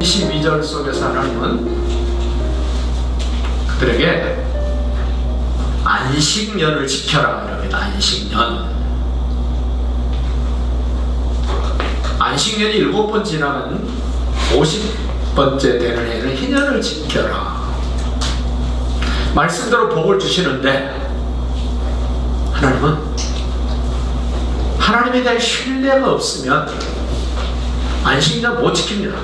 22절 속에서 하나님은 그들에게 안식년을 지켜라 이럽니다. 안식년이 7번 지나면 50번째 되는 해는 희년을 지켜라. 말씀대로 복을 주시는데 하나님은 하나님에 대한 신뢰가 없으면 안식년 못 지킵니다.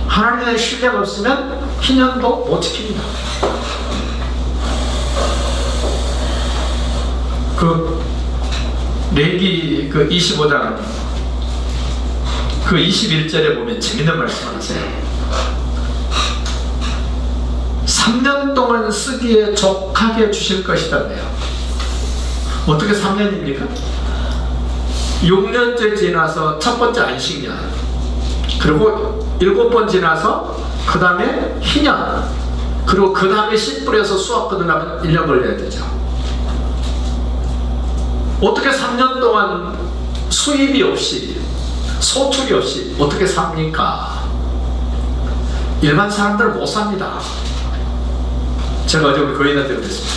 하나님에 대한 신뢰가 없으면 희년도 못 지킵니다. 레위기 25장 21절에 보면 재밌는 말씀을 하세요. 3년 동안 쓰기에 족하게 주실 것이라네요. 어떻게 3년입니까? 6년째 지나서 첫 번째 안식년, 그리고 7번 지나서 그 다음에 희년, 그리고 그 다음에 씨 뿌려서 수확 거두려면 1년 걸려야 되죠. 어떻게 3년 동안 수입이 없이, 소출이 없이 어떻게 삽니까? 일반 사람들은 못 삽니다. 제가 어제 우리 교인한테 그랬습니다.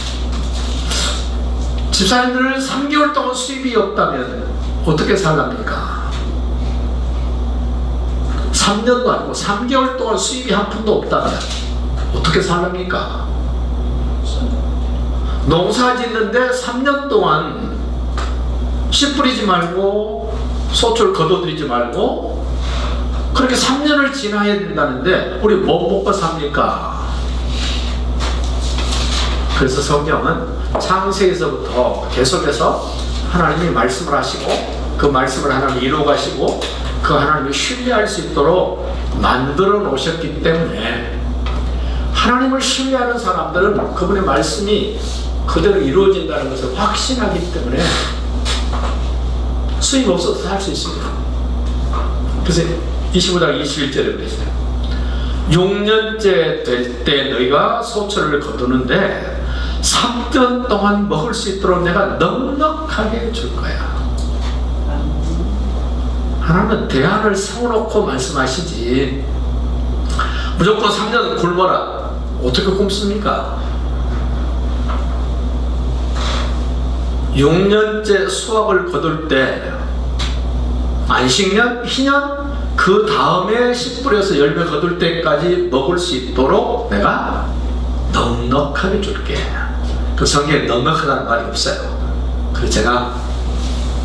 집사님들은 3개월 동안 수입이 없다면 어떻게 살랍니까? 3년도 아니고 3개월 동안 수입이 한 푼도 없다면 어떻게 살랍니까? 농사 짓는데 3년 동안 씨 뿌리지 말고 소출 거둬들이지 말고 그렇게 3년을 지나야 된다는데 우리 뭐 먹고 삽니까? 그래서 성경은 창세기서부터 계속해서 하나님이 말씀을 하시고 그 말씀을 하나님이 이루어 가시고 그 하나님을 신뢰할 수 있도록 만들어 놓으셨기 때문에 하나님을 신뢰하는 사람들은 그분의 말씀이 그대로 이루어진다는 것을 확신하기 때문에 수입 없어도 살 수 있습니다. 그래서 25장 21절에 그랬어요. 6년째 될 때 너희가 소출을 거두는데 3년 동안 먹을 수 있도록 내가 넉넉하게 줄 거야. 하나님은 대안을 세워놓고 말씀하시지 무조건 3년 굶어라 어떻게 굶습니까? 6년째 수확을 거둘 때 안식년, 희년, 그 다음에 씨 뿌려서 열매 거둘 때까지 먹을 수 있도록 내가 넉넉하게 줄게. 그 성경에 넉넉하다는 말이 없어요. 그래서 제가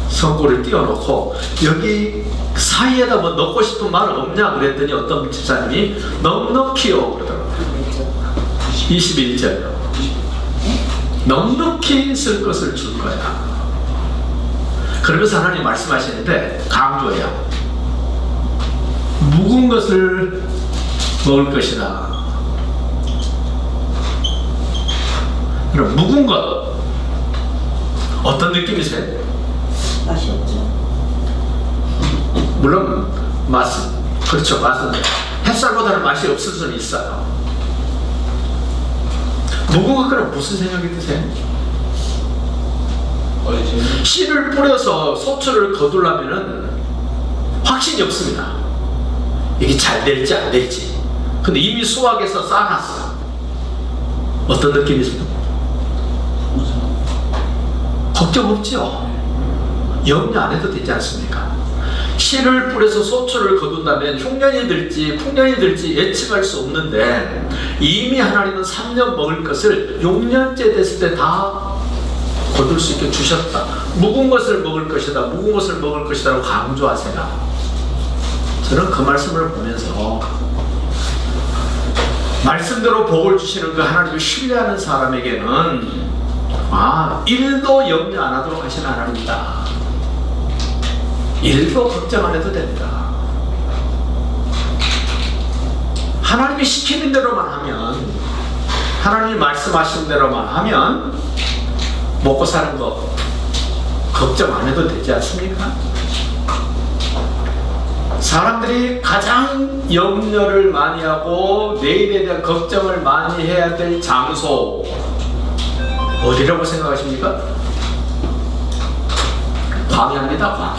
성구를 띄워놓고 여기 사이에다 뭐 넣고 싶은 말 없냐 그랬더니 어떤 집사님이 넉넉히요 그러더라고요. 21절 넉넉히 쓸 것을 줄 거야. 그러면서 하나님 말씀하시는데 강조해요. 묵은 것을 먹을 것이다. 그럼 묵은 것 어떤 느낌이세요? 맛이 없죠. 물론 맛은 그렇죠. 맛은 햇살보다는 맛이 없을 수는 있어요. 묵은 것 그럼 무슨 생각이 드세요? 씨를 뿌려서 소출을 거두려면은 확신이 없습니다. 이게 잘 될지 안 될지. 근데 이미 수확해서 쌓아놨어. 어떤 느낌이세요? 걱정 없죠. 염려 안 해도 되지 않습니까? 씨를 뿌려서 소출을 거둔다면 흉년이 들지 풍년이 들지 예측할 수 없는데 이미 하나님은 3년 먹을 것을 6년째 됐을 때 다 거둘 수 있게 주셨다. 묵은 것을 먹을 것이다. 묵은 것을 먹을 것이다 라고 강조하세요. 저는 그 말씀을 보면서 말씀대로 복을 주시는 그 하나님을 신뢰하는 사람에게는 일도 염려 안 하도록 하시는 하나님이다. 일도 걱정 안 해도 됩니다. 하나님이 시키는 대로만 하면, 하나님이 말씀하신 대로만 하면 먹고 사는 거 걱정 안 해도 되지 않습니까? 사람들이 가장 염려를 많이 하고 내일에 대한 걱정을 많이 해야 될 장소 어디라고 생각하십니까? 광야입니다.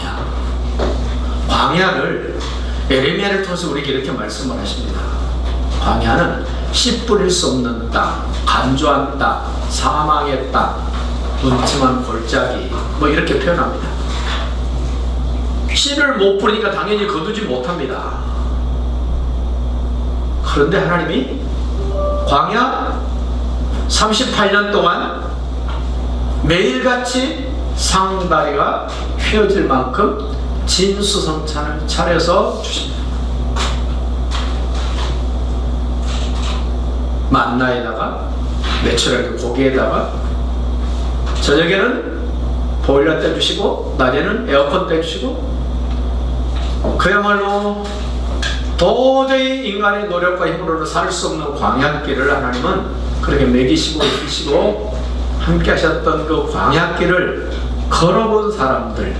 광야를 에레미야를 통해서 우리에게 이렇게 말씀을 하십니다. 광야는 씨 뿌릴 수 없는 땅, 간조한 땅, 사망의 땅, 음침한 골짜기, 뭐 이렇게 표현합니다. 씨를 못 뿌리니까 당연히 거두지 못합니다. 그런데 하나님이 광야 38년 동안 매일같이 상다리가 휘어질 만큼 진수성찬을 차려서 주십니다. 만나에다가 내추럴하게 고기에다가 저녁에는 보일러 떼주시고 낮에는 에어컨 떼주시고 그야말로 도저히 인간의 노력과 힘으로는 살 수 없는 광야길을 하나님은 그렇게 먹이시고 입히시고 함께 하셨던 그 광야길을 걸어본 사람들,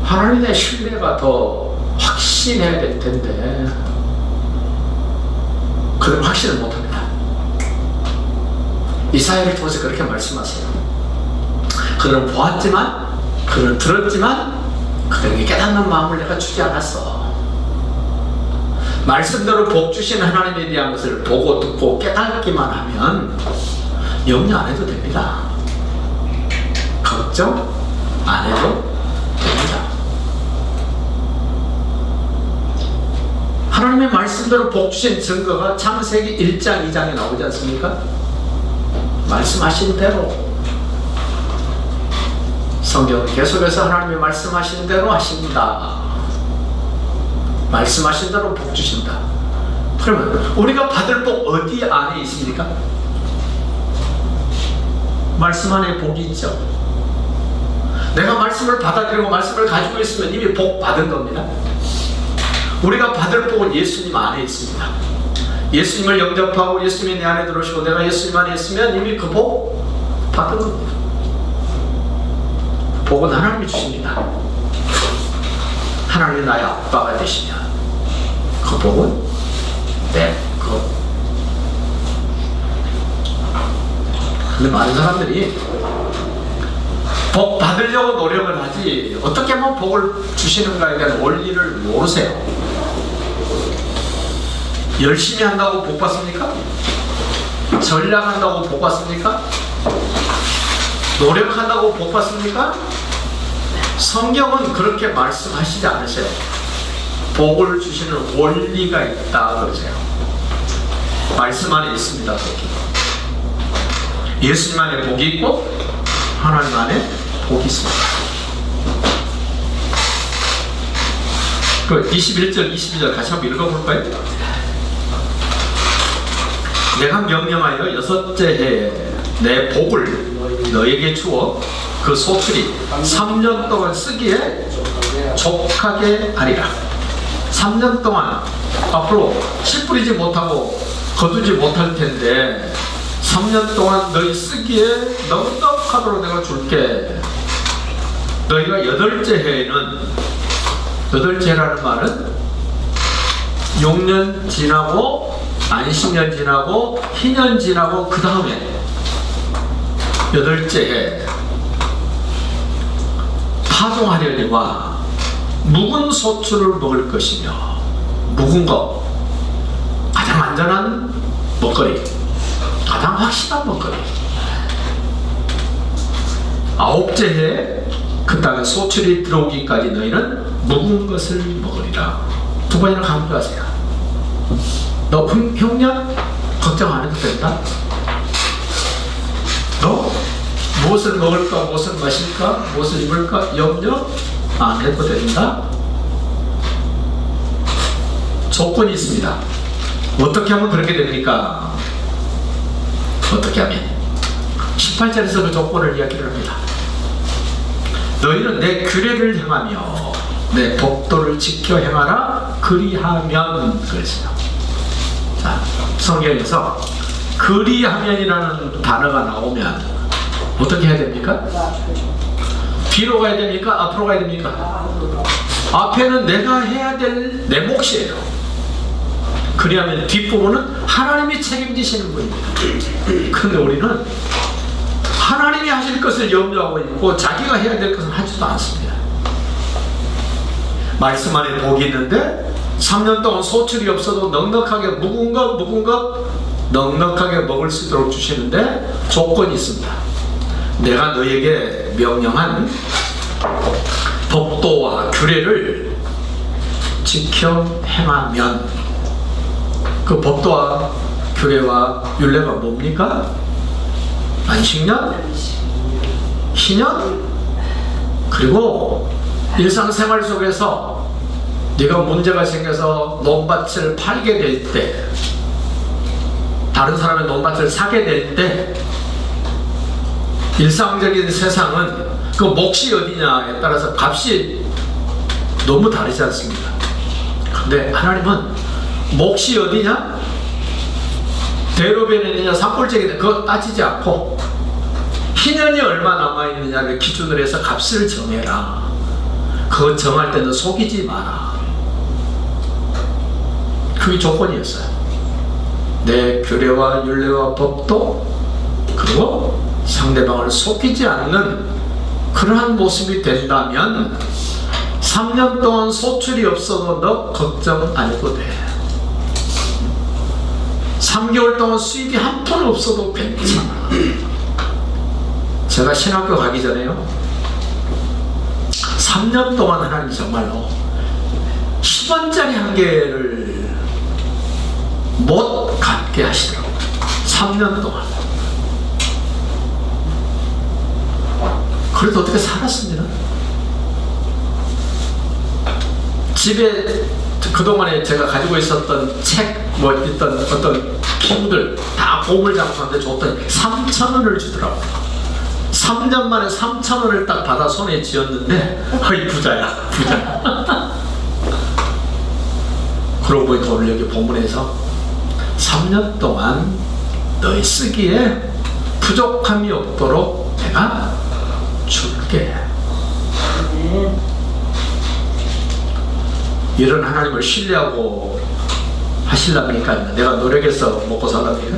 하나님의 신뢰가 더 확신해야 될 텐데 그런 확신을 못합니다. 이사야를 통해서 그렇게 말씀하세요. 그들은 보았지만, 그들은 들었지만 그들에게 깨닫는 마음을 내가 주지 않았어. 말씀대로 복 주신 하나님에 대한 것을 보고 듣고 깨닫기만 하면 염려 안 해도 됩니다. 걱정 안 해도 됩니다. 하나님의 말씀대로 복 주신 증거가 창세기 1장 2장에 나오지 않습니까? 말씀하신 대로 성경은 계속해서 하나님이 말씀하신 대로 하신다. 말씀하신 대로 복 주신다. 그러면 우리가 받을 복 어디 안에 있습니까? 말씀 안에 복이 있죠. 내가 말씀을 받아들이고 말씀을 가지고 있으면 이미 복 받은 겁니다. 우리가 받을 복은 예수님 안에 있습니다. 예수님을 영접하고 예수님이 내 안에 들어오시고 내가 예수님 안에 있으면 이미 그 복 받은 겁니다. 복은 하나님이 주십니다. 하나님이 나의 아빠가 되시면 그 복은 내 것. 근데 많은 사람들이 복 받으려고 노력을 하지 어떻게 하면 복을 주시는가에 대한 원리를 모르세요. 열심히 한다고 복 받습니까? 전략한다고 복 받습니까? 노력한다고 복 받습니까? 성경은 그렇게 말씀하시지 않으세요. 복을 주시는 원리가 있다 그러세요. 말씀 안에 있습니다. 복이. 예수님 안에 복이 있고 하나님 안에 복이 있습니다. 그 21절 22절 같이 한번 읽어볼까요? 내가 명령하여 여섯째 해에 내 복을 너에게 주어 그 소출이 3년 동안 쓰기에 족하게 하리라. 3년 동안 앞으로 씨 뿌리지 못하고 거두지 못할 텐데 3년 동안 너희 쓰기에 넉넉하도록 내가 줄게. 너희가 여덟째 해에는, 여덟째 해라는 말은 6년 지나고 안식년 지나고 희년 지나고 그 다음에 여덟째 해 파종하려니와 묵은 소출을 먹을 것이며, 묵은 것 가장 안전한 먹거리, 가장 확실한 먹거리. 아홉째 해에 그 땅에 소출이 들어오기까지 너희는 묵은 것을 먹으리라. 두 번이나 강조하세요. 너 흉년 걱정 안 해도 된다. 너 무엇을 먹을까, 무엇을 마실까, 무엇을 입을까 염려 안 해도 된다. 조건이 있습니다. 어떻게 하면 그렇게 됩니까? 어떻게 하면? 18절에서 그 조건을 이야기를 합니다. 너희는 내 규례를 행하며 내 법도를 지켜 행하라. 그리하면 그랬어요. 자, 성경에서 그리하면이라는 단어가 나오면 어떻게 해야 됩니까? 뒤로 가야 됩니까? 앞으로 가야 됩니까? 앞에는 내가 해야 될 내 몫이에요. 그리하면 뒷부분은 하나님이 책임지시는 분입니다. 그런데 우리는 하나님이 하실 것을 염려하고 있고 자기가 해야 될 것은 하지도 않습니다. 말씀 안에 복이 있는데 3년 동안 소출이 없어도 넉넉하게 묵은 것 넉넉하게 먹을 수 있도록 주시는데 조건이 있습니다. 내가 너에게 명령한 법도와 규례를 지켜 행하면, 그 법도와 규례와 율례가 뭡니까? 안식년, 희년, 그리고 일상생활 속에서 네가 문제가 생겨서 논밭을 팔게 될 때, 다른 사람의 논밭을 사게 될 때, 일상적인 세상은 그 몫이 어디냐에 따라서 값이 너무 다르지 않습니까? 근데 하나님은 몫이 어디냐? 대로변이냐 산골짜기냐 그거 따지지 않고 희년이 얼마 남아있느냐를 기준으로 해서 값을 정해라. 그거 정할 때는 속이지 마라. 그게 조건이었어요. 내 규례와 율례와 법도, 그리고 상대방을 속이지 않는 그러한 모습이 된다면 3년 동안 소출이 없어도 너 걱정 안 해도 돼. 3개월 동안 수입이 한 푼 없어도 괜찮아. 제가 신학교 가기 전에요, 3년 동안 하나님 정말로 10원짜리 한 개를 못 갖게 하시더라고요. 3년 동안. 그래도 어떻게 살았습니다. 집에 그동안에 제가 가지고 있었던 책, 뭐 있던 어떤 기구들 다 보물장수한테 줬더니 3,000원을 주더라고요. 3년 만에 3,000원을 딱 받아 손에 쥐었는데, 어이 부자야, 부자. 그러고 보니까 오늘 여기 본문에서 3년 동안 너희 쓰기에 부족함이 없도록 내가 줄게. 이런 하나님을 신뢰하고 하실랍니까? 내가 노력해서 먹고 살랍니까?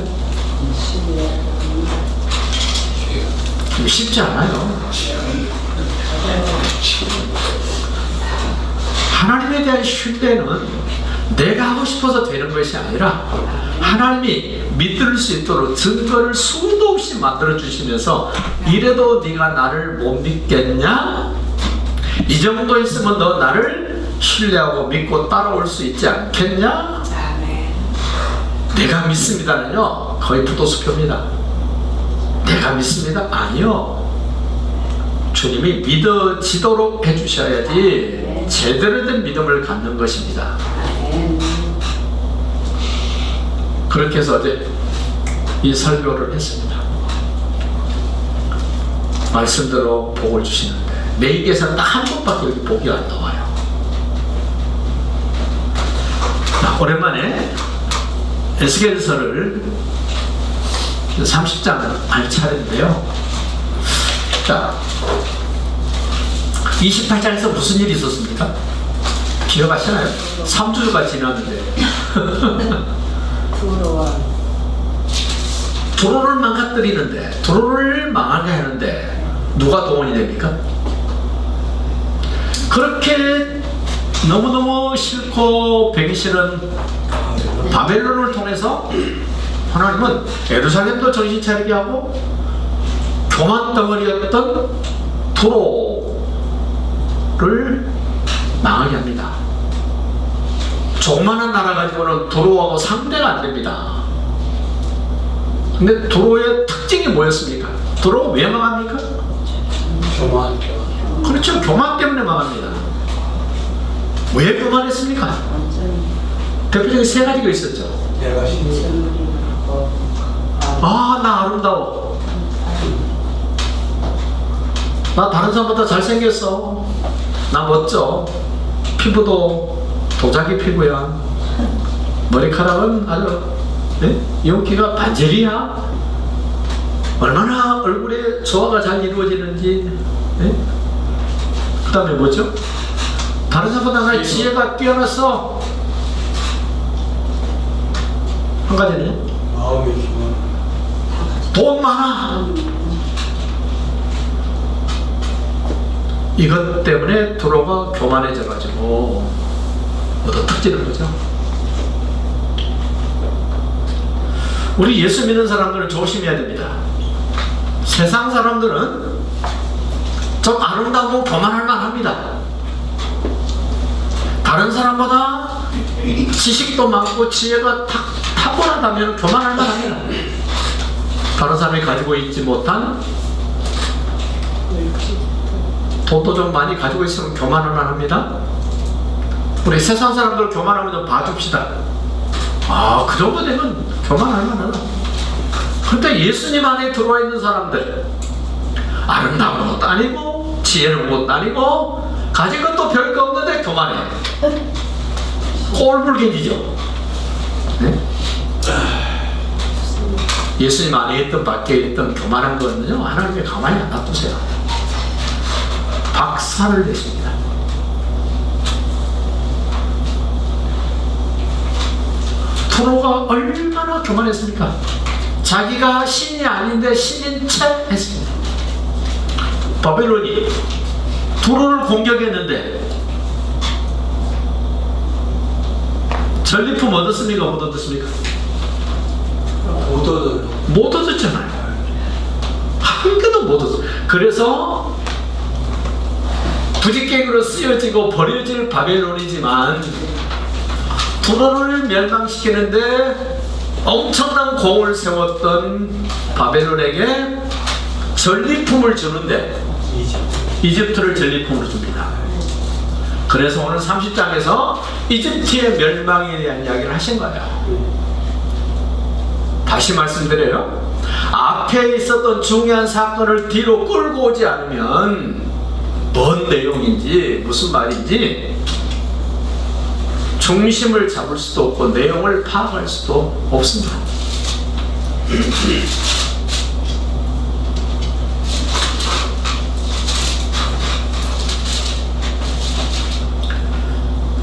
쉽지 않아요. 하나님에 대한 신뢰는 내가 하고 싶어서 되는 것이 아니라 하나님이 믿을 수 있도록 증거를 수도 없이 만들어 주시면서, 이래도 네가 나를 못 믿겠냐? 이 정도 있으면 너 나를 신뢰하고 믿고 따라올 수 있지 않겠냐? 내가 믿습니다는요 거의 부도수표입니다. 내가 믿습니다? 아니요. 주님이 믿어지도록 해주셔야지 제대로 된 믿음을 갖는 것입니다. 그렇게 해서 어제 이 설교를 했습니다. 말씀대로 복을 주시는데 매일께서는 딱 한 번밖에 여기 복이 안 나와요. 오랜만에 에스겔서를 30장 할 차례인데요. 자, 28장에서 무슨 일이 있었습니까? 기억하시나요? 3주가 지났는데 도로를 망가뜨리는데, 도로를 망하게 하는데 누가 동원이 됩니까? 그렇게 너무너무 싫고 배기 싫은 바벨론을 통해서 하나님은 예루살렘도 정신 차리게 하고 교만 덩어리였던 도로를 망하게 합니다. 조그마한 나라 가지고는 도로하고 상대가 안 됩니다. 근데 도로의 특징이 뭐였습니까? 도로가 왜 망합니까? 교만. 그렇죠. 교만 때문에 망합니다. 왜 교만했습니까? 대표적인 세 가지가 있었죠. 내가 신이. 아, 나 아름다워. 나 다른 사람보다 잘생겼어. 나 멋져. 피부도 도자기 피부야. 머리카락은 아주 윤기가 반절이야. 얼마나 얼굴에 조화가 잘 이루어지는지. 그 다음에 뭐죠? 다른 사람보다 나 지혜가 뛰어났어. 한 가지는 마음이 기만. 돈 많아. 이것 때문에 두로가 교만해져가지고 얻어터지는 거죠. 우리 예수 믿는 사람들은 조심해야 됩니다. 세상 사람들은 좀 아름다우고 교만할 만합니다. 다른 사람보다 지식도 많고 지혜가 탁월하다면 교만할 만합니다. 다른 사람이 가지고 있지 못한 돈도 좀 많이 가지고 있으면 교만할 만합니다. 우리 세상 사람들 교만하면 좀 봐줍시다. 아, 그 정도 되면 교만할 만하다. 그런데 예수님 안에 들어와 있는 사람들, 아름다운 것도 아니고 지혜로운 것도 아니고 가진 것도 별거 없는데 교만해. 꼴불견이죠. 네? 예수님 안에 있던 밖에 있던 교만한 거는요, 하나님이 가만히 안 놔두세요. 박살을 내십니다. 두로가 얼마나 교만했습니까? 자기가 신이 아닌데 신인 채 했습니다. 바벨론이 두로를 공격했는데 전리품 얻었습니까? 못 얻었습니까? 못 얻어요. 못 얻었잖아요. 한 개도 못 얻었어요. 그래서 부직갱으로 쓰여지고 버려질 바벨론이지만 두로를 멸망시키는데 엄청난 공을 세웠던 바벨론에게 전리품을 주는데 이집트를 전리품으로 줍니다. 그래서 오늘 30장에서 이집트의 멸망에 대한 이야기를 하신 거예요. 다시 말씀드려요. 앞에 있었던 중요한 사건을 뒤로 끌고 오지 않으면 뭔 내용인지 무슨 말인지 중심을 잡을 수도 없고 내용을 파악할 수도 없습니다.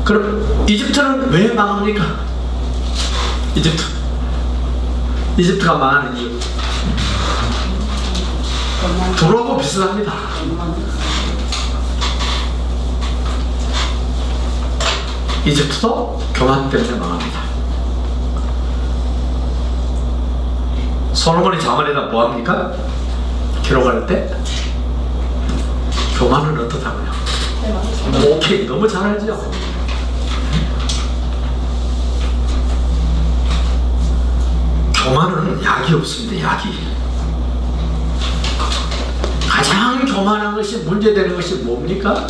그럼 이집트는 왜 망합니까? 이집트가 망하는 이유, 두로하고 비슷합니다. 이집트도 교만 때문에 망합니다. 솔로몬이 자문에다 뭐합니까? 기록할 때 교만은 어떻다고요? 오케이, 너무 잘 알죠? 교만은 약이 없습니다. 약이. 가장 교만한 것이 문제되는 것이 뭡니까?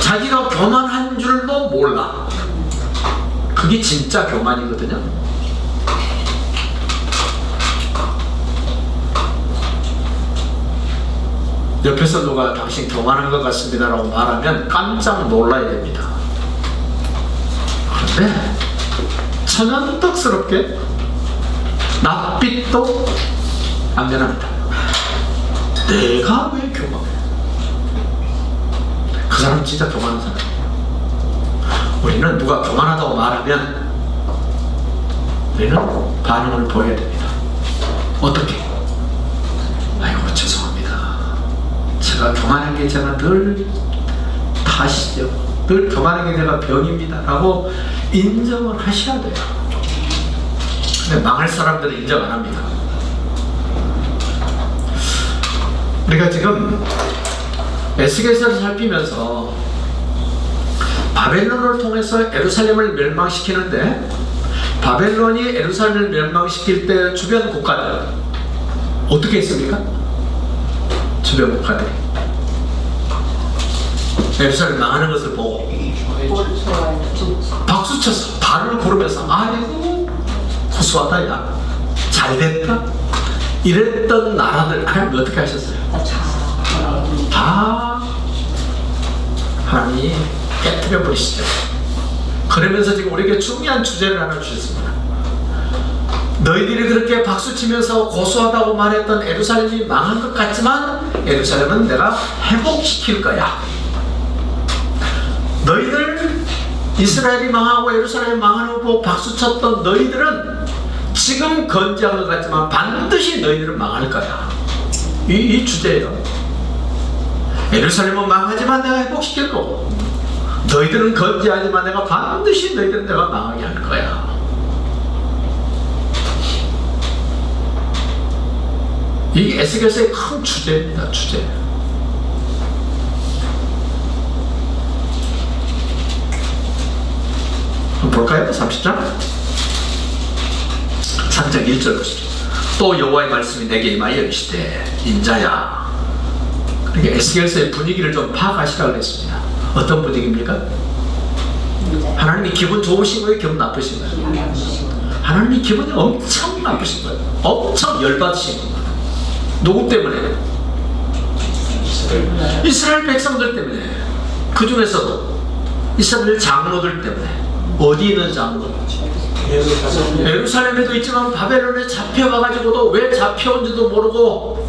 자기가 교만한 줄도 몰라. 그게 진짜 교만이거든요. 옆에서 누가 당신 교만한 것 같습니다 라고 말하면 깜짝 놀라야 됩니다. 그런데 천연덕스럽게 낯빛도 안 변합니다. 내가 왜 교만해? 그 사람 진짜 교만한 사람. 우리는 누가 교만하다고 말하면 우리는 반응을 보여야 됩니다. 어떻게? 아이고 죄송합니다. 제가 교만한 게 제가 늘 탓이죠. 늘 교만한 게 내가 병입니다 라고 인정을 하셔야 돼요. 근데 망할 사람들은 인정 안 합니다. 우리가 지금 에스겔서를 살피면서 바벨론을 통해서 예루살렘을 멸망시키는데, 바벨론이 예루살렘을 멸망시킬 때 주변 국가들 어떻게 했습니까? 주변 국가들이 예루살렘 망하는 것을 보고 박수쳤어. 발을 구르면서 아이고 구수하다, 야 잘됐다 이랬던 나라들 하나님 어떻게 하셨어요? 다 하나님이 깨뜨려 버리시죠. 그러면서 지금 우리에게 중요한 주제를 하나 주셨습니다. 너희들이 그렇게 박수치면서 고소하다고 말했던 예루살렘이 망한 것 같지만 예루살렘은 내가 회복시킬 거야. 너희들 이스라엘이 망하고 예루살렘이 망하는 거 보고 박수쳤던 너희들은 지금 건재한 것 같지만 반드시 너희들은 망할 거야. 이 주제예요. 예루살렘은 망하지만 내가 회복시킬 거고, 너희들은 건재하지만 내가 반드시 너희들은 내가 망하게 할 거야. 이게 에스겔서의 큰 주제입니다. 주제. 한번 볼까요? 30장 3장 1절 보시죠. 또 여호와의 말씀이 내게 임하여 이르시되 인자야. 그러니까 에스겔서의 분위기를 좀 파악하시라고 했습니다. 어떤 분위기입니까? 하나님이 기분 좋으신 거예요? 기분 나쁘신 거예요? 하나님이 기분이 엄청 나쁘신 거예요. 엄청 열받으신 거예요. 누구 때문에? 이스라엘 백성들 때문에. 그 중에서도 이스라엘 장로들 때문에. 어디 있는 장로? 예루살렘에도 있지만 바벨론에 잡혀가가지고도 왜 잡혀온지도 모르고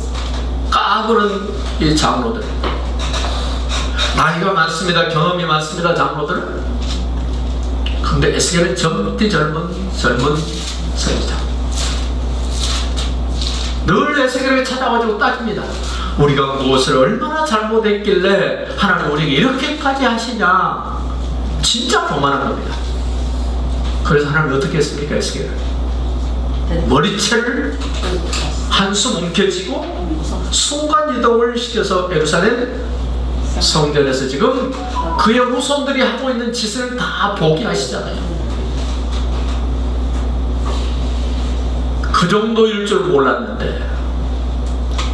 까부는 이 장로들. 나이가 많습니다. 경험이 많습니다. 장로들은. 근데 에스겔은 젊은 선지자. 늘 에스겔에게 찾아가지고 따집니다. 우리가 무엇을 얼마나 잘못했길래 하나님 우리에게 이렇게까지 하시냐. 진짜 교만한 겁니다. 그래서 하나님이 어떻게 했습니까? 에스겔을 머리채를 한수 움켜쥐고 순간 이동을 시켜서 예루살렘 성전에서 지금 그의 후손들이 하고 있는 짓을 다 보게 하시잖아요. 그 정도일 줄 몰랐는데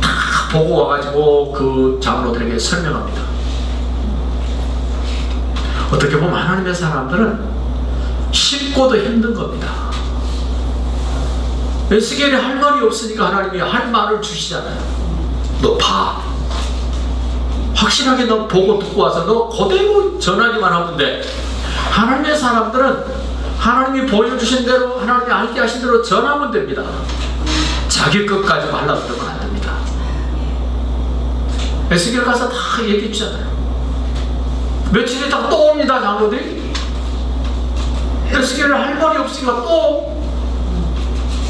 다 보고 와가지고 그 장로들에게 설명합니다. 어떻게 보면 하나님의 사람들은 쉽고도 힘든 겁니다. 에스겔이 할 말이 없으니까 하나님이 할 말을 주시잖아요. 너 봐. 확실하게 너 보고 듣고 와서 너 그대로 전하기만 하면 돼. 하나님의 사람들은 하나님이 보여주신 대로 하나님이 알게 하신 대로 전하면 됩니다. 자기 것까지 하려고 그러면 안 됩니다. 에스겔 가서 다 얘기해 주잖아요. 며칠 있다가 또 옵니다. 장로들이. 에스겔을 할 말이 없으니까 또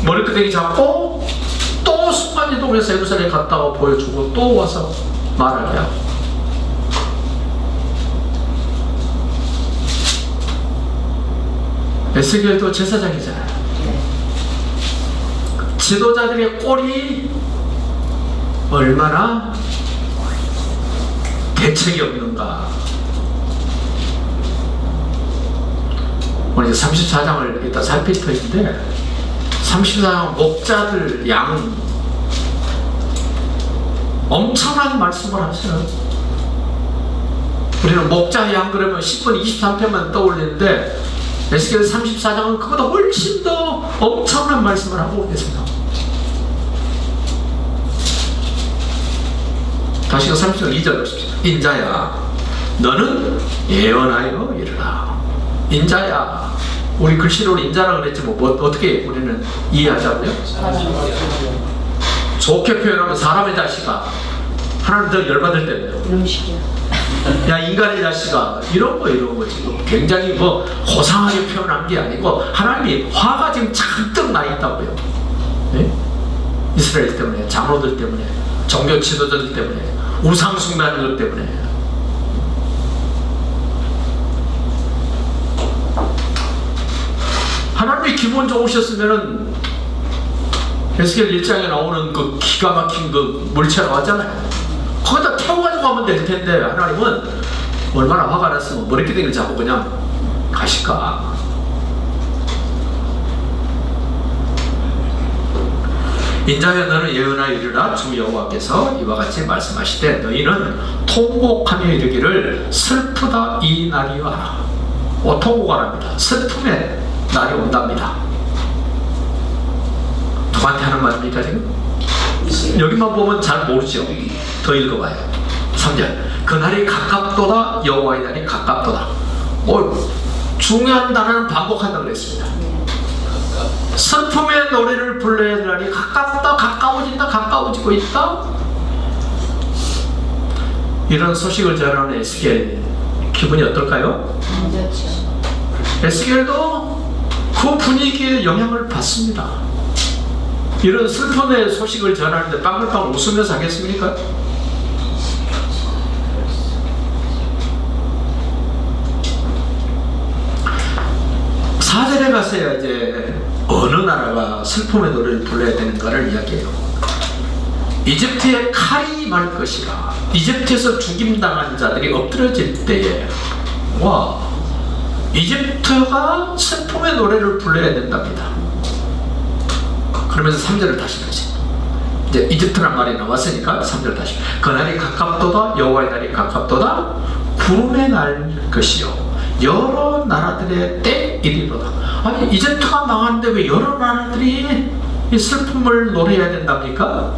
머리끄댕이 잡고 또 순간이동해서 예루살렘에 갔다가 보여주고 또 와서 말하게 하고. 에스겔도 제사장이잖아요. 지도자들의 꼴이 얼마나 대책이 없는가. 오늘 이제 34장을 일단 살필 터인데 34장 목자들 양 엄청난 말씀을 하세요. 우리는 목자 양 그러면 10분 23편만 떠올리는데 에스겔 34장은 그보다 훨씬 더 엄청난 말씀을 하고 계십니다. 다시 30장 2절 보십시오. 인자야 너는 예언하여 이르라. 인자야. 우리 글씨로 인자라 그랬지 뭐 어떻게 우리는 이해하자고요? 좋게 표현하면 사람의 자식아. 하나님 더 열받을 때는요. 이놈식이야. 야 인간의 자식아. 이런 거 지금 굉장히 뭐 고상하게 표현한 게 아니고 하나님이 화가 지금 잔뜩 나 있다고요. 네? 이스라엘 때문에, 장로들 때문에, 종교 지도자들 때문에, 우상 숭배하는 것 때문에. 하나님이 기분 좋으셨으면은 에스겔 1장에 나오는 그 기가 막힌 그 물체가 왔잖아요. 거기다 태워가지고 가면 될 텐데 하나님은 얼마나 화가 났으면 머리끼리를 잡고 그냥 가실까. 인자여 너는 예언하여 이르라. 주 여호와께서 이와 같이 말씀하시되 너희는 통곡하며 이르기를 슬프다 이 날이 와라. 통곡하랍니다. 슬픔의 날이 온답니다. 누구한테 하는 말입니까 지금? 여기만 보면 잘 모르죠. 더 읽어봐요. 3절 그날이 가깝도다. 여호와의 날이 가깝도다. 중요한 단어는 반복한다고 그랬습니다. 슬픔의 노래를 불러야 할 날이 가깝다. 가까워진다. 가까워지고 있다. 이런 소식을 전하는 에스겔 기분이 어떨까요? 에스겔도 그 분위기에 영향을 받습니다. 이런 슬픔의 소식을 전하는데 빵글빵글 웃으면서 하겠습니까? 4절에 가서야 이제 어느 나라가 슬픔의 노래를 불러야 되는가를 이야기해요. 이집트의 칼이 말 것이라. 이집트에서 죽임당한 자들이 엎드러질 때에 와, 이집트가 슬픔의 노래를 불러야 된답니다. 그러면서 3절을 다시 보지. 이제 이집트란 말이 나왔으니까 3절 다시. 그날이 가깝도다. 여호와의 날이 가깝도다. 구름의 날 것이요 여러 나라들의 때 이리로다. 아니, 이집트가 망하는데 왜 여러 나라들이 이 슬픔을 노래해야 된답니까?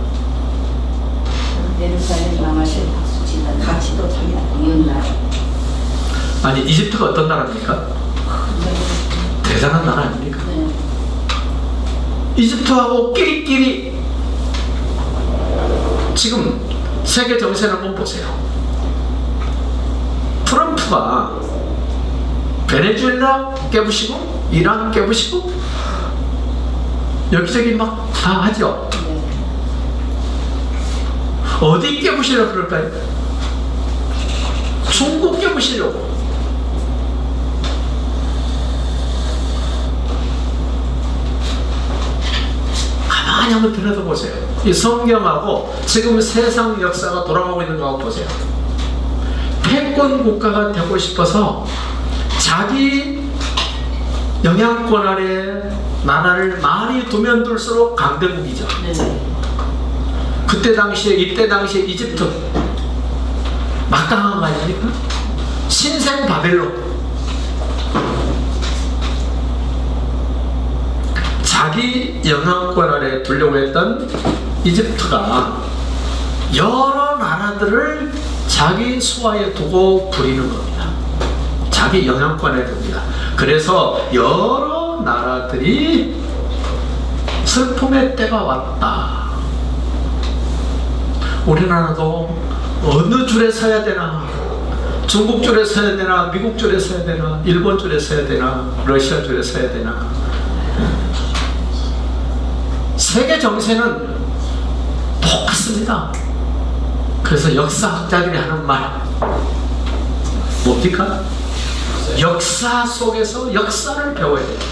예루살렘 망하실 박수치는 가치도 장이다. 이웃나라. 아니, 이집트가 어떤 나라입니까? 대단한 나라 아닙니까? 네. 이집트하고 끼리끼리 지금 세계 정세를 한번 보세요. 트럼프가 베네수엘라 깨부시고 이란 깨부시고 여기저기 막 다 하죠. 네. 어디 깨부시려고 그럴까요? 중국 깨부시려고. 가만히 한번 들여다보세요. 이 성경하고 지금 세상 역사가 돌아가고 있는 거 한번 보세요. 패권 국가가 되고 싶어서 자기 영향권 아래 나라를 많이 두면 둘수록 강대국이죠. 네. 그때 당시에 이때 당시에 이집트 막강한 거 아닙니까? 신생 바벨론. 자기 영향권 아래 두려고 했던 이집트가 여러 나라들을 자기 수하에 두고 부리는 겁니다. 자기 영향권에 둡니다. 그래서 여러 나라들이 슬픔의 때가 왔다. 우리나라도 어느 줄에 서야 되나? 중국 줄에 서야 되나? 미국 줄에 서야 되나? 일본 줄에 서야 되나? 러시아 줄에 서야 되나? 세계 정세는 똑같습니다. 그래서 역사학자들이 하는 말 뭡니까? 역사 속에서 역사를 배워야 됩니다.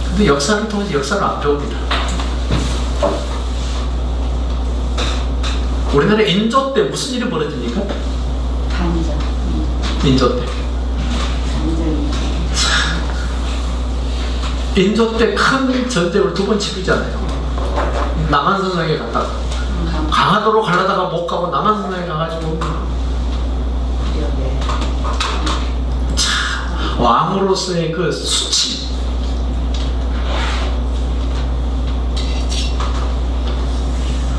근데 역사를 통해서 역사를 안 배웁니다. 우리나라 인조 때 무슨 일이 벌어집니까? 단전. 인조 때. 단전. 인조 때 큰 전쟁을 2번 치르잖아요. 남한산성에 갔다가 강화도로 가려다가 못 가고 남한산성에 가가지고 참 왕으로서의 그 수치.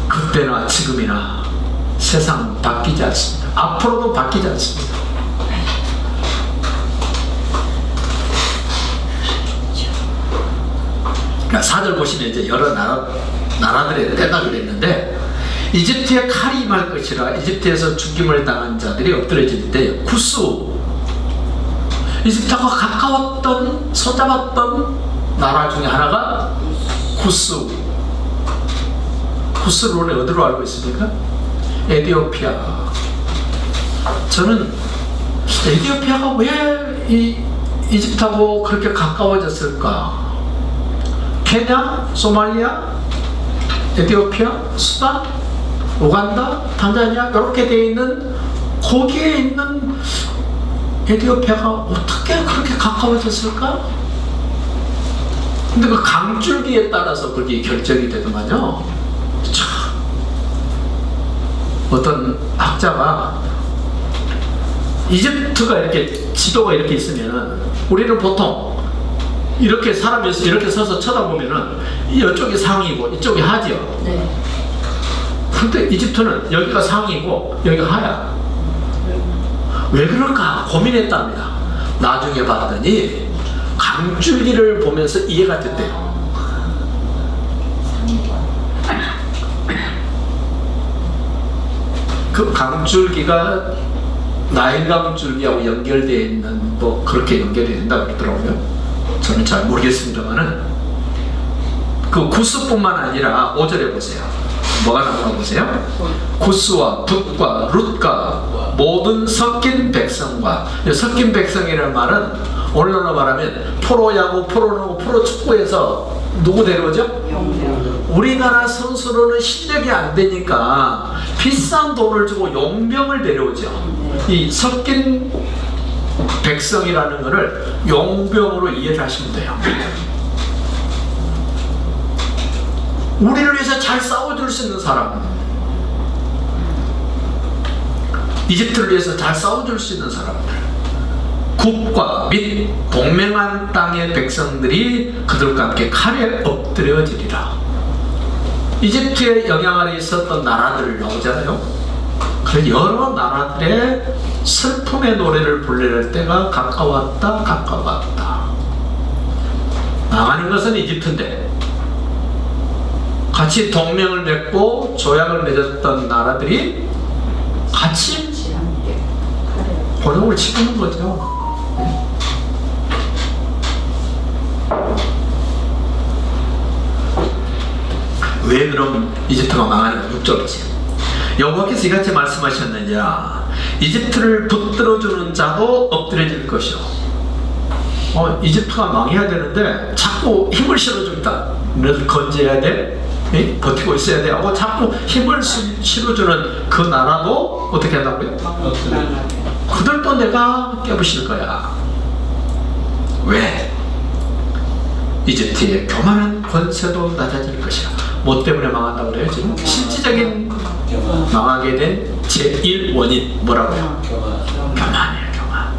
그때나 지금이나 세상 바뀌지 않습니다. 앞으로도 바뀌지 않습니다. 그러니까 4절 보시면 이제 여러 나라들의 때가 그랬는데 이집트의 칼이 임할 것이라. 이집트에서 죽임을 당한 자들이 엎드려질 때 구스, 이집트와 가까웠던 손잡았던 나라 중에 하나가 구스. 구스를 원래 어디로 알고 있습니까? 에티오피아. 저는 에티오피아가 왜 이집트하고 그렇게 가까워졌을까? 케냐, 소말리아, 에티오피아, 수단, 우간다, 탄자니아 이렇게 되어 있는 거기에 있는 에티오피아가 어떻게 그렇게 가까워졌을까? 근데 그 강줄기에 따라서 그게 결정이 되더만요. 참, 어떤 학자가 이집트가 이렇게 지도가 이렇게 있으면은 우리는 보통 이렇게 사람이 이렇게 서서 쳐다보면은 이쪽이 상이고 이쪽이 하지요. 네. 근데 이집트는 여기가 상이고 여기가 하야. 왜 그럴까 고민했답니다. 나중에 봤더니 강줄기를 보면서 이해가 됐대요. 그 강줄기가 나일 강줄기하고 연결되어 있는 뭐 그렇게 연결이 된다고 그러더라고요. 저는 잘 모르겠습니다만은 그 구스뿐만 아니라 5절에 보세요. 뭐가 나오나 보세요. 구스와 붓과 룻과 모든 섞인 백성과, 섞인 백성이라는 말은 오늘날로 말하면 프로야구, 프로농구, 프로축구에서 누구 데려오죠? 용병. 우리나라 선수로는 실력이 안 되니까 비싼 돈을 주고 용병을 데려오죠. 이 섞인 백성이라는 것을 용병으로 이해를 하시면 돼요. 우리를 위해서 잘 싸워줄 수 있는 사람, 이집트를 위해서 잘 싸워줄 수 있는 사람들, 국가 및 동맹한 땅의 백성들이 그들과 함께 칼에 엎드려지리라. 이집트의 영향 아래 있었던 나라들을 나오잖아요. 그 여러 나라들의 슬픔의 노래를 부를 때가 가까웠다. 망하는 것은 이집트인데 같이 동맹을 맺고 조약을 맺었던 나라들이 같이 고동을 치는 거죠. 왜 그럼 이집트가 망하는가? 6절이지. 여호와께서 이같이 말씀하셨느냐, 이집트를 붙들어주는 자도 엎드려질 것이요. 이집트가 망해야 되는데 자꾸 힘을 실어줍니다. 너를 건져야 돼, 버티고 있어야 돼 하고 자꾸 힘을 실어주는 그 나라도 어떻게 한다고요? 그들도 내가 깨부실 거야. 왜? 이집트의 교만한 권세도 낮아질 것이야. 뭐 때문에 망한다고 그래요? 지금 실질적인 망하게 된 제1원인 뭐라고요? 교만이에요. 교만.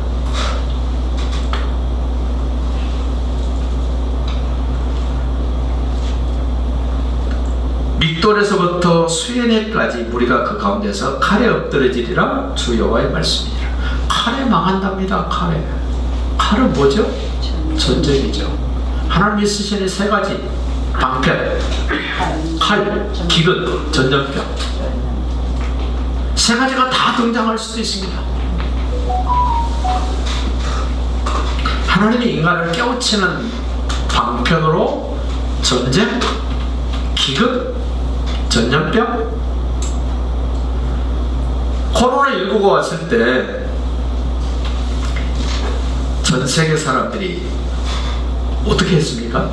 믹돌에서부터 수에네까지 무리가 그 가운데서 칼에 엎드러지리라 주 여호와의 말씀이니라. 칼에 망한답니다. 칼은 뭐죠? 전쟁이죠. 하나님이 쓰시는 세 가지: 방패, 칼, 기근, 전염병. 세 가지가 다 등장할 수도 있습니다. 하나님이 인간을 깨우치는 방편으로 전쟁, 기근, 전염병. 코로나19가 왔을 때 전 세계 사람들이 어떻게 했습니까?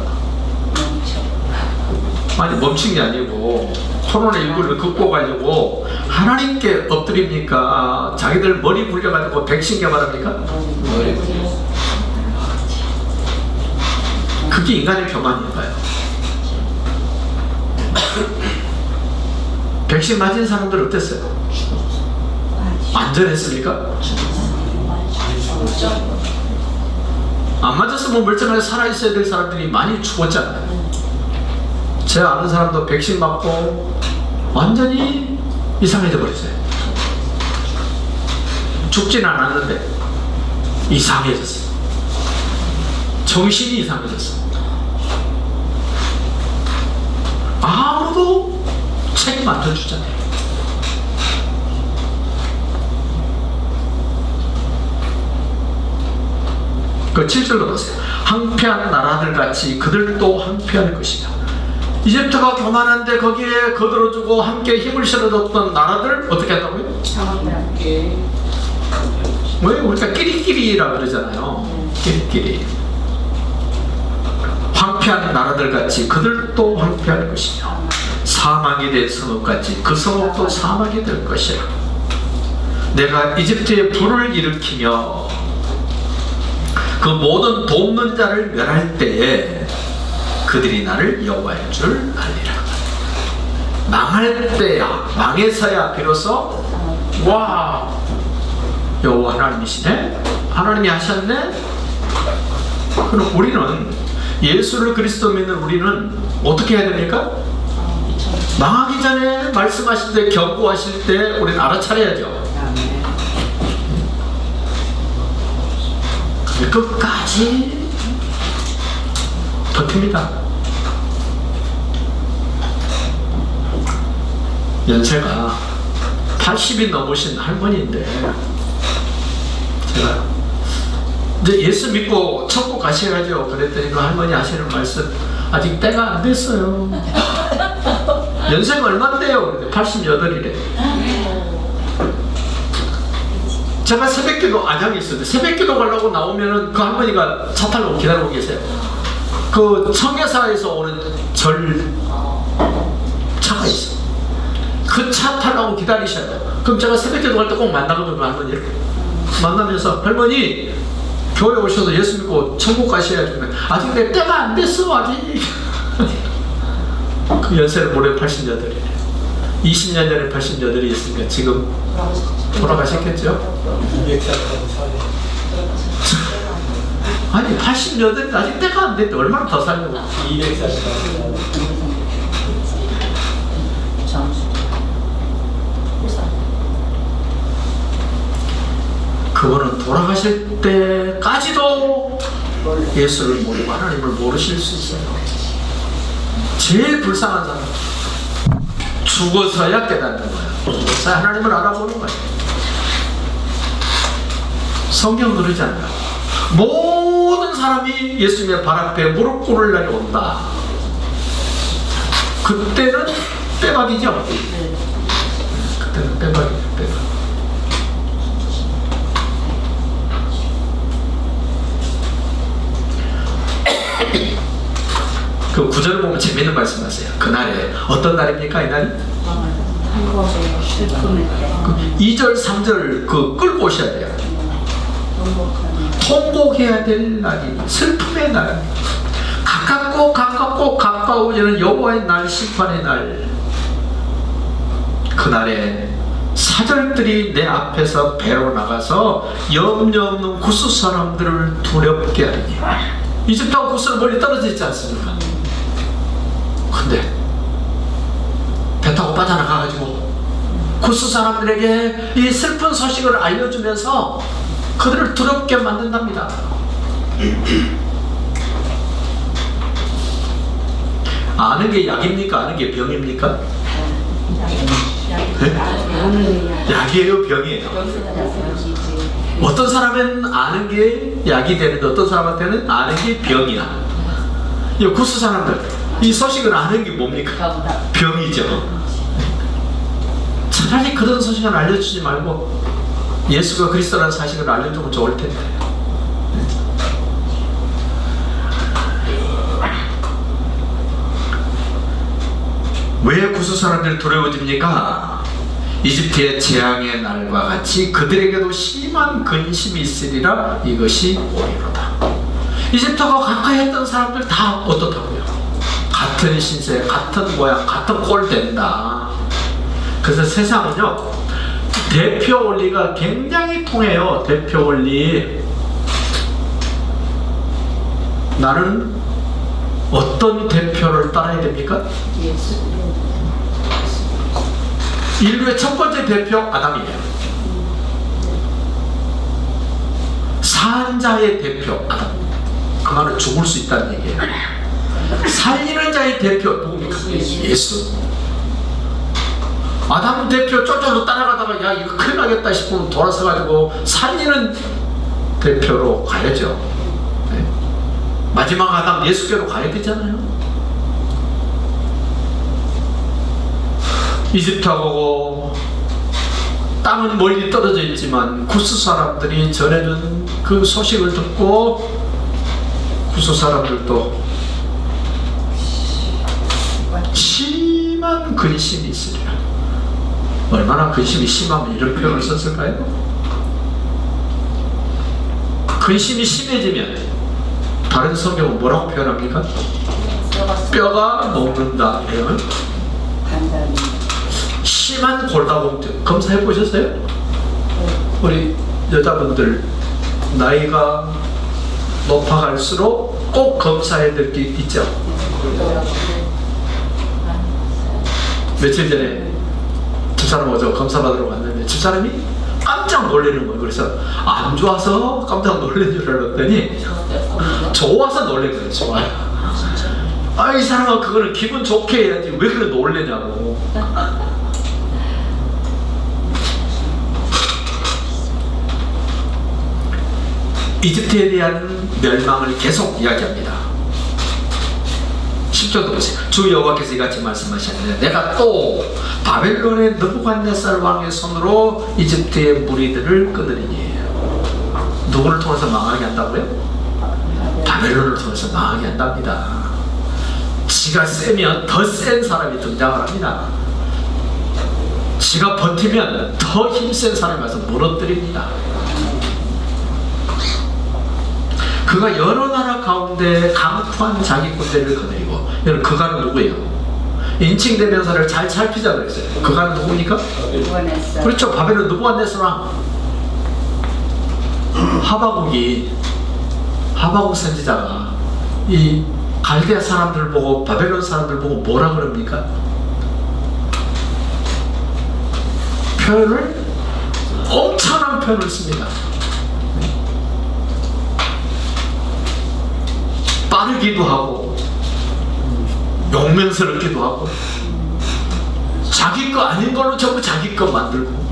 아니, 멈춘 게 아니고 코로나19를 극복하려고 하나님께 엎드립니까? 자기들 머리 굴려가지고 백신 개발합니까? 그게 인간의 교만인가요? 백신 맞은 사람들 어땠어요? 안전했습니까? 안 맞았으면 멀쩡하게 살아있어야 될 사람들이 많이 죽었잖아요. 제 아는 사람도 백신 맞고 완전히 이상해져 버렸어요. 죽지는 않았는데 이상해졌어요. 정신이 이상해졌어요. 아무도 책임 안 져주잖아요. 그 7절로 보세요. 항폐한 나라들 같이 그들도 항폐할 것이다. 이집트가 교만한데 거기에 거들어주고 함께 힘을 실어줬던 나라들 어떻게 한다고요? 왜 우리가 끼리끼리라 그러잖아요. 끼리끼리. 황폐한 나라들 같이 그들도 황폐할 것이며 사막이 된 성읍같이 그 성읍도 사막이 될 것이라. 내가 이집트에 불을 일으키며 그 모든 돕는 자를 멸할 때에 그들이 나를 여호와인 줄 알리라. 망할 때야, 망해서야 비로소 와, 여호와 하나님이시네, 하나님이 하셨네. 그럼 우리는 예수를 그리스도 믿는 우리는 어떻게 해야 됩니까? 망하기 전에 말씀하실 때, 경고하실 때 우리는 알아차려야죠. 끝까지 버팁니다. 연세가 80이 넘으신 할머니인데 제가 이제 예수 믿고 천국 가셔야죠. 그랬더니 그 할머니 하시는 말씀, 아직 때가 안 됐어요. 연세가 얼마인데요? 88이래. 제가 새벽기도 안양에 있었는데 새벽기도 가려고 나오면은 그 할머니가 차 타고 기다리고 계세요. 그 청계사에서 오는 절 차가 있어. 그 차 타려고 기다리셔야 돼요. 그럼 제가 새벽기도 갈 때 꼭 만나거든요, 그 할머니를. 만나면서 할머니 교회 오셔서 예수 믿고 천국 가셔야죠. 아직 내 때가 안 됐어 아직. 그 연세는 올해 88이래. 20년 전에 88이 있으니까 지금 돌아가셨겠죠? 200살까지 사네. 아니 88이 아직 때가 안 됐는데 얼마나 더 살려고. 200살까지. 그분은 돌아가실 때까지도 예수를 모르고 하나님을 모르실 수 있어요. 제일 불쌍한 사람, 죽어서야 깨닫는 거예요. 죽어서야 하나님을 알아보는 거예요. 성경 그러지 않나요? 모든 사람이 예수님의 발 앞에 무릎 꿇을 날이 온다. 그때는 빼박이죠. 그때는 빼박이죠. 빼박. 그 구절을 보면 재밌는 말씀하세요. 그날에 어떤 날입니까? 이 날이? 한국에 슬픔일 때. 2절 3절 그 끌고 오셔야 돼요. 통곡해야 될 날이 슬픔의 날. 가깝고 가깝고 가까워지는 여호와의 날, 심판의 날. 그날에 사절들이 내 앞에서 배로 나가서 염려 없는 구스 사람들을 두렵게 하리니. 이집트하고 구스는 멀리 떨어져 있지 않습니까? 근데 배 타고 빠져나가가지고 구스 사람들에게 이 슬픈 소식을 알려주면서 그들을 두렵게 만든답니다. 아는 게 약입니까? 아는 게 병입니까? 네? 약이에요? 병이에요? 어떤 사람은 아는 게 약이 되는데 어떤 사람한테는 아는 게 병이야. 이 구스 사람들 이 소식을 아는 게 뭡니까? 병이죠. 차라리 그런 소식을 알려주지 말고 예수가 그리스도라는 사실을 알려주면 좋을 텐데. 왜 구스 사람들이 두려워집니까? 이집트의 재앙의 날과 같이 그들에게도 심한 근심이 있으리라. 이것이 오리로다. 이집트가 가까이 했던 사람들 다 어떻다고요? 같은 신세, 같은 모양, 같은 꼴 된다. 그래서 세상은요, 대표 원리가 굉장히 통해요. 대표 원리. 나는 어떤 대표를 따라야 됩니까? 인류의 첫 번째 대표 아담이에요. 산자의 대표 아담. 그 말은 죽을 수 있다는 얘기예요. 살리는 자의 대표 누굽니까? 예수. 아담 대표 쫓아서 따라가다가 야 이거 큰일 나겠다 싶으면 돌아서 가지고 살리는 대표로 가야죠. 네. 마지막 아담 예수께로 가야 되잖아요. 이집트하고 땅은 멀리 떨어져 있지만 구스 사람들이 전해준 그 소식을 듣고 구스 사람들도 심한 근심이 있으리라. 얼마나 근심이 심하면 이런 표현을 썼을까요? 근심이 심해지면 다른 성경은 뭐라고 표현합니까? 뼈가 녹는다. 심한 골다공증 검사해 보셨어요? 우리 여자분들 나이가 높아갈수록 꼭 검사해야 될 게 있죠. 며칠 전에 집사람하고 검사 받으러 갔는데 집사람이 깜짝 놀라는 거예요. 그래서 안 좋아서 깜짝 놀란 줄 알았더니 좋아서 놀란 거예요. 좋아요. 아, 이 사람은 그거는 기분 좋게 해야지 왜 그래 놀래냐고. 이집트에 대한 멸망을 계속 이야기합니다. 10절도 보세요. 주 여호와께서 이같이 말씀하셨는데 내가 또 바벨론의 느부갓네살 왕의 손으로 이집트의 무리들을 끊으리니. 누구를 통해서 망하게 한다고요? 바벨론을 통해서 망하게 한답니다. 지가 세면 더 센 사람이 등장을 합니다. 지가 버티면 더 힘센 사람이 와서 무너뜨립니다. 그가 여러 나라 가운데 강투한 자기 군대를 거느리고. 여러분, 그가는 누구예요? 인칭대명사를 잘 살피자 그랬어요. 그가는 누굽니까? 구원했어. 그렇죠. 바벨론 느부갓네살 왕. 하바국 선지자가 이 갈대아 사람들 보고, 바벨론 사람들 보고 뭐라 그럽니까? 표현을, 엄청난 표현을 씁니다. 빠르기도 하고 용맹스럽기도 하고 자기 거 아닌 걸로 전부 자기 거 만들고.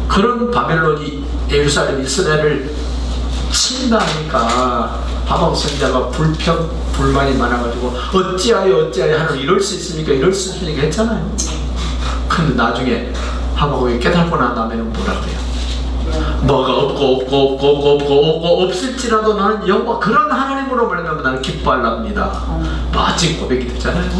그런 바벨론이 예루살렘 이스라엘을 친다 하니까 하박국 선지자가 불만이 많아가지고 어찌하여 하나님 이럴 수 있습니까? 이럴 수 있습니까? 했잖아요. 근데 나중에 하박국이 깨닫고 난 다음에는 뭐라 그래요? 뭐가 없고 없을지라도 나는 여호와 그런 하나님으로 말하면 나는 기뻐하랍니다. 멋진 고백이 되잖아요.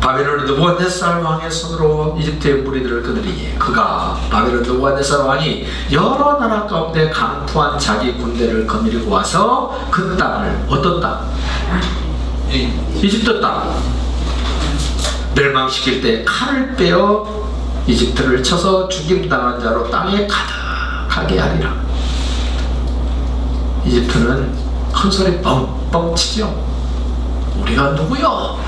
바벨론 느부갓네살 왕의 손으로 이집트의 무리들을 끊으리니 그가 바벨론 느부갓네살 왕이 여러 나라 가운데 강투한 자기 군대를 거느리고 와서 그 땅을, 어떤 땅? 이집트 땅 멸망시킬 때 칼을 빼어 이집트를 쳐서 죽임당한 자로 땅에 가득하게 하리라. 이집트는 큰 소리 뻥뻥 치죠. 우리가 누구요?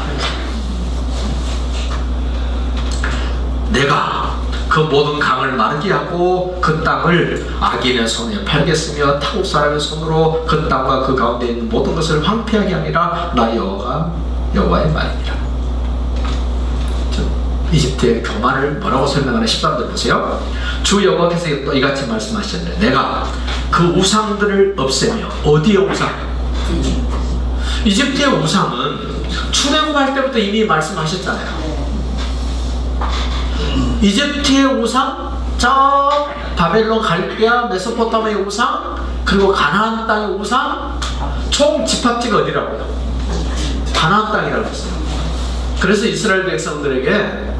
내가 그 모든 강을 마르게 하고 그 땅을 악인의 손에 팔겠으며 타국 사람의 손으로 그 땅과 그 가운데 있는 모든 것을 황폐하게 하리라. 나 여호와의 말이니라. 이집트의 교만을 뭐라고 설명하는 13절 보세요. 주 여호와께서 또 이같이 말씀하셨는데 내가 그 우상들을 없애며. 어디의 우상? 이집트의 우상은 출애굽할 때부터 이미 말씀하셨잖아요. 이집트의 우상, 저 바벨론, 갈대아, 메소포타미아의 우상, 그리고 가나안 땅의 우상, 총 집합지가 어디라고요? 가나안 땅이라고 했어요. 그래서 이스라엘 백성들에게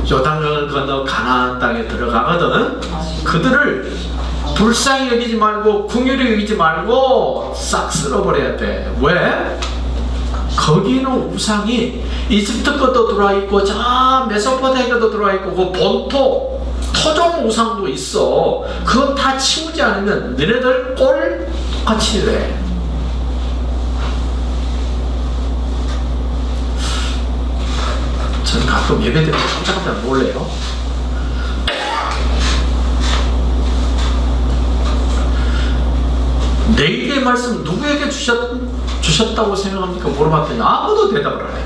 요단강을 건너 가나안 땅에 들어가거든 그들을 불쌍히 여기지 말고 긍휼히 여기지 말고 싹 쓸어버려야 돼. 왜? 거기는 우상이 이집트 것도 들어와 있고 저 메소포타미아 것도 들어와 있고 그 본토 토종 우상도 있어. 그건 다 치우지 않으면 너네들 꼴 똑같이 돼. 저는 가끔 예배드리면 깜짝깜짝 놀래요. 내게 말씀 누구에게 주셨다고 생각합니까? 물어봤더니 아무도 대답을 안 해요.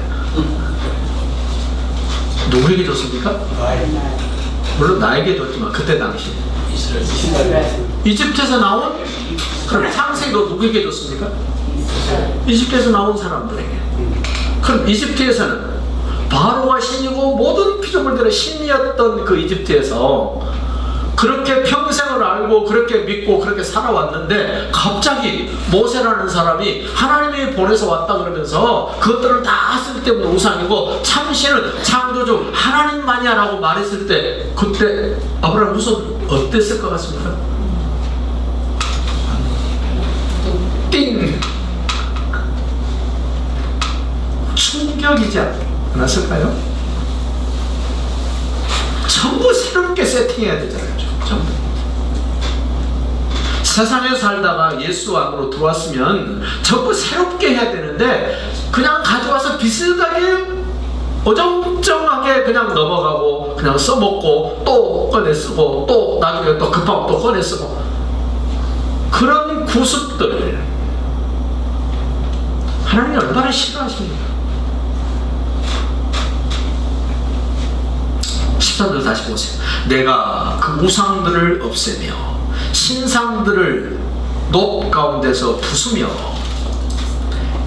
누구에게 줬습니까? 물론 나에게 줬지만 그때 당시 이집트에서 나온, 그럼 창세기도 누구에게 줬습니까? 이집트에서 나온 사람들에게. 그럼 이집트에서는 바로가 신이고 모든 피조물들의 신이었던 그 이집트에서 그렇게 평생을 알고 그렇게 믿고 그렇게 살아왔는데 갑자기 모세라는 사람이 하나님이 보내서 왔다 그러면서 그것들을 다 쓸데없는 우상이고 참신은 창조주 하나님만이야 라고 말했을 때 그때 아브라함 무슨 어땠을 것 같습니까? 띵! 충격이지 않았을까요? 전부 새롭게 세팅해야 되잖아요. 전부. 세상에 살다가 예수 안으로 들어왔으면 전부 새롭게 해야 되는데 그냥 가져와서 비슷하게 어정쩡하게 그냥 넘어가고 그냥 써먹고 또 꺼내 쓰고 또 나중에 또 급하면 또 꺼내 쓰고 그런 구습들 하나님이 얼마나 싫어하십니까? 13절 다시 보세요. 내가 그 우상들을 없애며 신상들을 높 가운데서 부수며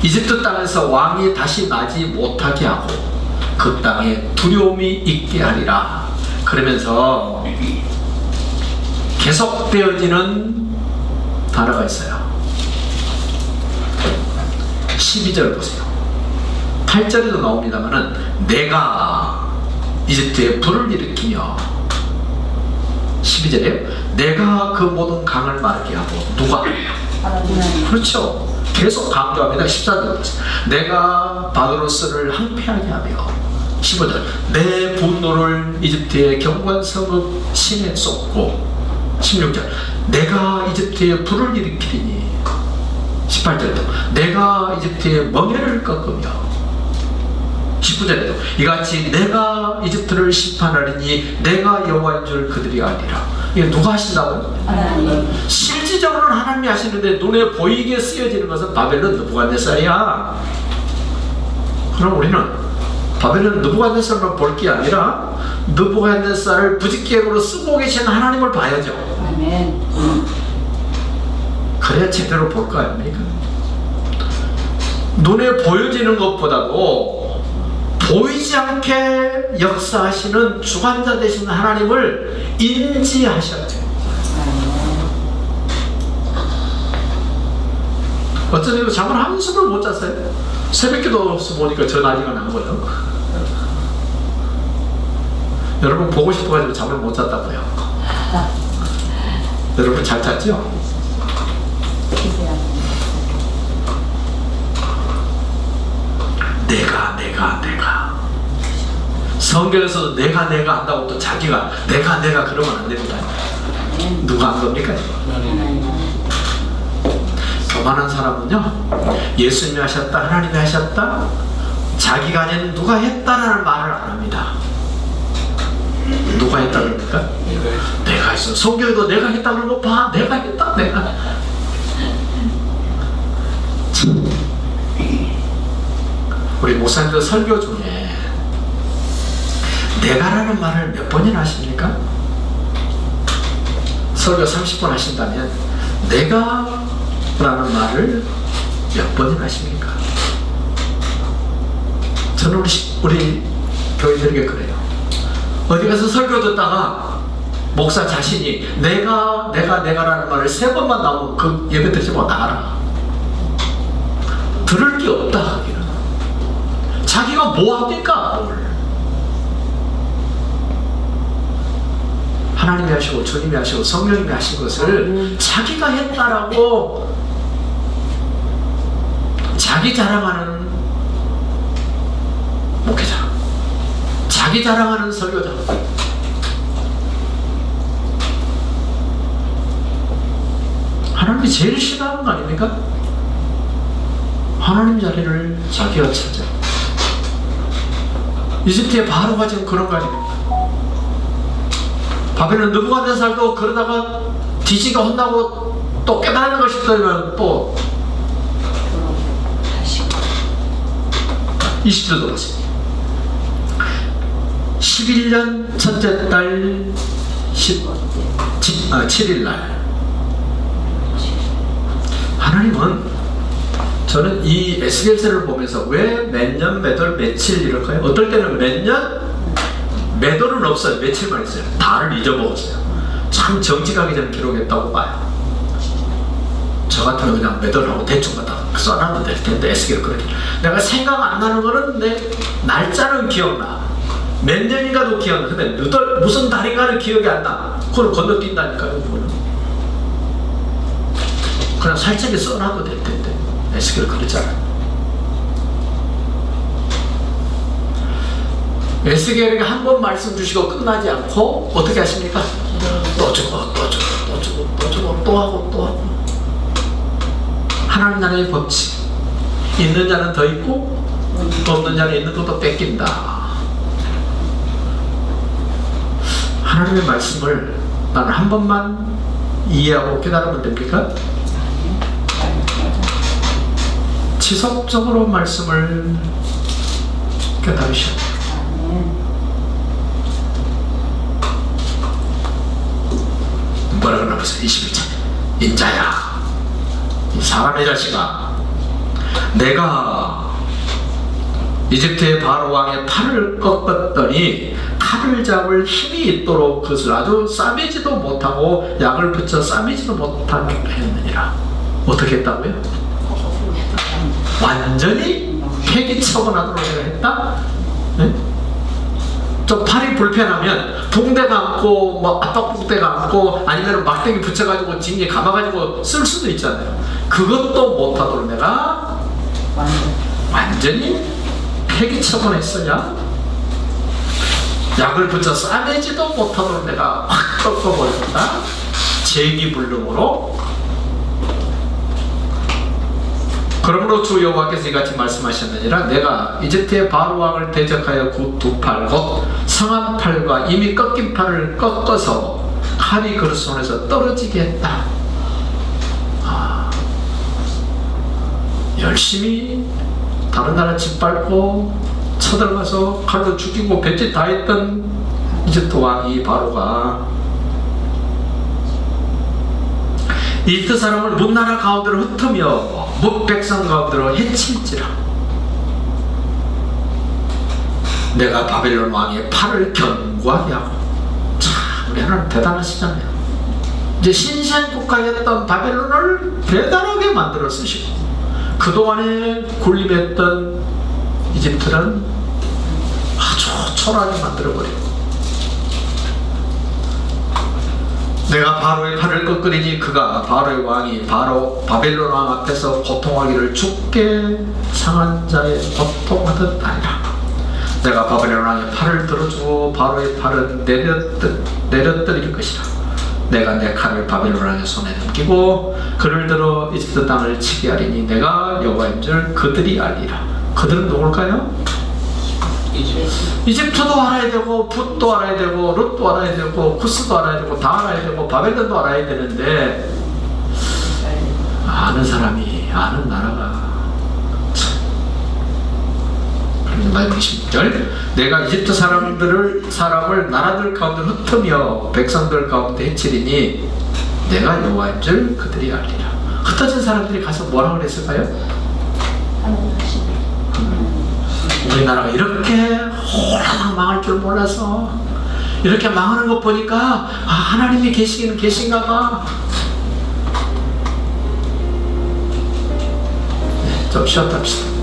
이집트 땅에서 왕이 다시 나지 못하게 하고 그 땅에 두려움이 있게 하리라. 그러면서 계속되어지는 단어가 있어요. 12절 보세요. 8절에도 나옵니다만은 내가 이집트에 불을 일으키며 12절에요. 내가 그 모든 강을 마르게 하고 누가? 하나님. 그렇죠. 계속 강조합니다. 14절 내가 바드로스를 항폐하게 하며 15절 내 분노를 이집트의 경관성읍 신에 쏟고 16절 내가 이집트에 불을 일으키리니 18절에도 내가 이집트의 멍에를 꺾으며 19절에도 이같이 내가 이집트를 심판하리니 내가 여호와인 줄 그들이 아니라. 이게 누가 하신다고요? 하나님. 실질적으로는 하나님이 하시는데 눈에 보이게 쓰여지는 것은 바벨론 느부갓네살이야. 그럼 우리는 바벨론 느부갓네살만 볼 게 아니라 느부갓네살을 부직객으로 쓰고 계신 하나님을 봐야죠. 아멘. 그래야 제대로 볼 거 아닙니까? 눈에 보여지는 것보다도 보이지 않게 역사하시는 주관자 되신 하나님을 인지하셔야 돼요. 어쩐 일로 잠을 한숨을 못 잤어요? 새벽기도 보니까 전화기가 난 거예요. 여러분 보고 싶어가지고 잠을 못 잤다고요. 여러분 잘 잤죠? 내가 성경에서도 내가 한다고 또 자기가 내가 그러면 안 됩니다. 누가 한 겁니까? 교만한 사람은요 예수님이 하셨다 하나님이 하셨다 자기가 아닌 누가 했다라는 말을 안 합니다. 누가 했다 그럽니까? 내가 했어. 성경에도 내가 했다 그런 거 봐. 내가 했다. 내가. 우리 목사님들 설교 중에 내가라는 말을 몇 번이나 하십니까? 설교 30번 하신다면 내가라는 말을 몇 번이나 하십니까? 저는 우리 교인들에게 그래요. 어디 가서 설교 듣다가 목사 자신이 내가라는 말을 3번만 나오면 그 예배 듣지 못 나가라. 들을 게 없다 하기는. 자기가 뭐 합니까? 하나님이 하시고 주님이 하시고 성령님이 하신 것을 자기가 했다라고 자기 자랑하는 목회자, 자기 자랑하는 설교자. 하나님이 제일 싫어하는 거 아닙니까? 하나님 자리를 자기가 찾아. 이집트의 바로가 지금 그런 거 아닙니까? 바벨론 느부갓네살도 그러다가 뒤지가 혼나고 또 깨달는 것이 있다면 또 20절도 보세요. 11년 첫째 달 7일 날 하나님은 저는 이 에스겔서를 보면서 왜 몇 년, 몇 월, 며칠 이럴까요? 어떨 때는 몇 년, 몇 월은 없어요. 며칠만 있어요. 다를 잊어먹었어요. 참 정직하게 저는 기록했다고 봐요. 저 같으면 그냥 몇 월하고 대충 갖다 써놔도 될 텐데 에스겔 그렇게 내가 생각 안 나는 거는 내 날짜는 기억나. 몇 년인가도 기억나. 근데 무슨 달인가는 기억이 안 나. 그걸 건너뛴다니까요. 그냥 살짝이 써놔도 될 텐데 에스겔 그랬잖아요. 에스겔에게 한 번 말씀 주시고 끝나지 않고 어떻게 하십니까? 또 주고 또 하고 하나님 나라의 법칙. 있는 자는 더 있고 없는 자는 있는 것도 뺏긴다. 하나님의 말씀을 나는 한 번만 이해하고 깨달으면 됩니까? 지속적으로 말씀을 깨달으셔야 돼요. 뭐라 그러나 보세요. 21절. 인자야, 이 사람의 자식아, 내가 이집트의 바로 왕의 팔을 꺾었더니 칼을 잡을 힘이 있도록 그것을 아주 싸매지도 못하고 약을 붙여 싸매지도 못하게 했느니라. 어떻게 했다고요? 완전히 폐기처분하도록 내가 했다? 네? 좀 팔이 불편하면 붕대 감고 뭐 압박붕대 감고 아니면 막대기 붙여가지고 징에 감아가지고 쓸 수도 있잖아요. 그것도 못하도록 내가 완전히 폐기처분했어야 약을 붙여 싸매지도 못하도록 내가 확 꺾어버렸다. 제기불능으로. 그러므로 주 여호와께서 이같이 말씀하셨느니라. 내가 이집트의 바로 왕을 대적하여 그 두 팔 곧 상한 팔과 이미 꺾인 팔을 꺾어서 칼이 그릇 손에서 떨어지게 했다. 열심히 다른 나라 짓밟고 쳐들어가서 칼로 죽이고 배짓 다 했던 이집트 왕이 바로가 이집트 사람을 문나라 가운데로 흩으며 뭇백성 가운데로 해칠지라. 내가 바벨론 왕의 팔을 견고하게 하고. 참, 우리 하나님 대단하시잖아요. 이제 신생국가였던 바벨론을 대단하게 만들어 쓰시고, 그동안에 군림했던 이집트는 아주 초라하게 만들어버리고, 내가 바로의 팔을 꺾으리니 그가 바로의 왕이 바로 바벨론 왕 앞에서 고통하기를 죽게 상한 자의 고통하듯 아니라. 내가 바벨론 왕의 팔을 들어주고 바로의 팔은 내려뜨릴 것이라. 내가 내 칼을 바벨론 왕의 손에 넘기고 그를 들어 이집트 땅을 치게 하리니 내가 여호와인 줄 그들이 알리라. 그들은 누굴까요? 이집트도 알아야 되고 붓도 알아야 되고 룻도 알아야 되고 쿠스도 알아야 되고 다 알아야 되고 바벨론도 알아야 되는데 아는 사람이 아는 나라가 참. 20절 내가 이집트 사람을 나라들 가운데 흩으며 백성들 가운데 해치리니 내가 여호와인 줄 그들이 알리라. 흩어진 사람들이 가서 뭐라고 그랬을까요? 우리나라가 이렇게 홀라당 망할 줄 몰라서 이렇게 망하는 거 보니까 하나님이 계신가 봐. 좀 쉬었다 합시다.